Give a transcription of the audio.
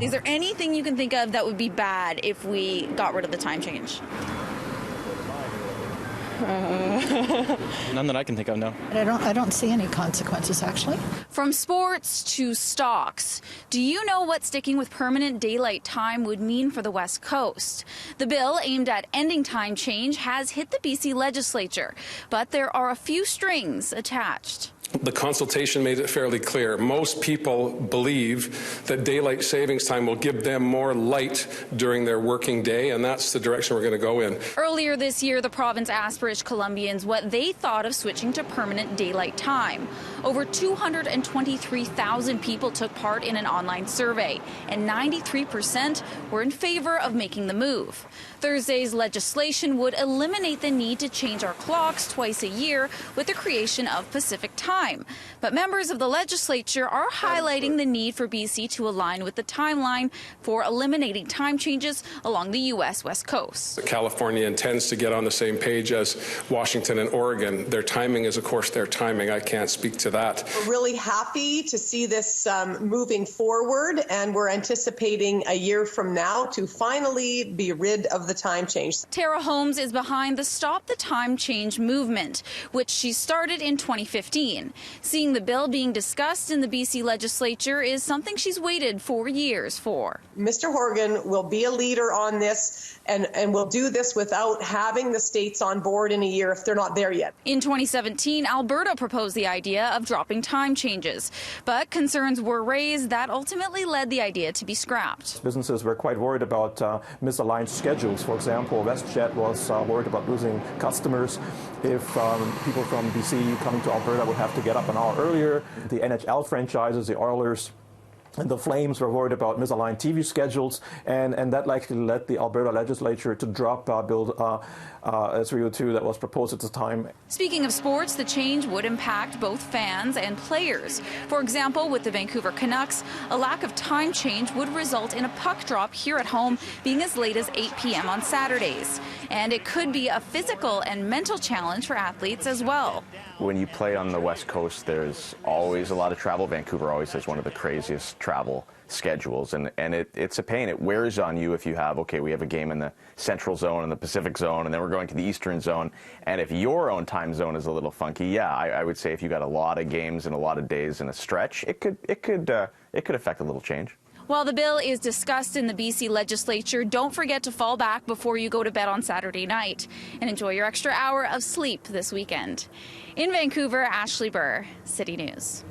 Is there anything you can think of that would be bad if we got rid of the time change? None that I can think of, no. I don't see any consequences, actually. From sports to stocks, do you know what sticking with permanent daylight time would mean for the West Coast? The bill aimed at ending time change has hit the BC Legislature, but there are a few strings attached. The consultation made it fairly clear. Most people believe that daylight savings time will give them more light during their working day, and that's the direction we're going to go in. Earlier this year, the province asked British Columbians what they thought of switching to permanent daylight time. Over 223,000 people took part in an online survey, and 93% were in favor of making the move. Thursday's legislation would eliminate the need to change our clocks twice a year with the creation of Pacific time. But members of the legislature are highlighting the need for BC to align with the timeline for eliminating time changes along the U.S. West Coast. California intends to get on the same page as Washington and Oregon. Their timing is, of course, their timing. I can't speak to that. We're really happy to see this moving forward, and we're anticipating a year from now to finally be rid of the time change. Tara Holmes is behind the Stop the Time Change movement, which she started in 2015. Seeing the bill being discussed in the BC Legislature is something she's waited 4 years for. Mr. Horgan will be a leader on this, and will do this without having the states on board in a year if they're not there yet. In 2017, Alberta proposed the idea of dropping time changes, but concerns were raised that ultimately led the idea to be scrapped. Businesses were quite worried about misaligned schedules. For example, WestJet was worried about losing customers if people from BC coming to Alberta would have to get up an hour earlier. The NHL franchises, the Oilers and the Flames, were worried about misaligned TV schedules, and that likely led the Alberta Legislature to drop Bill 302 that was proposed at the time. Speaking of sports, the change would impact both fans and players. For example, with the Vancouver Canucks, a lack of time change would result in a puck drop here at home being as late as 8 p.m. on Saturdays. And it could be a physical and mental challenge for athletes as well. When you play on the West Coast, there's always a lot of travel. Vancouver always has one of the craziest travel schedules, and it's a pain. It wears on you if you have, okay, we have a game in the Central Zone and the Pacific Zone, and then we're going to the Eastern Zone, and if your own time zone is a little funky, yeah, I would say if you got a lot of games and a lot of days in a stretch, it could affect a little change. While the bill is discussed in the BC Legislature, don't forget to fall back before you go to bed on Saturday night and enjoy your extra hour of sleep this weekend. In Vancouver, Ashley Burr, City News.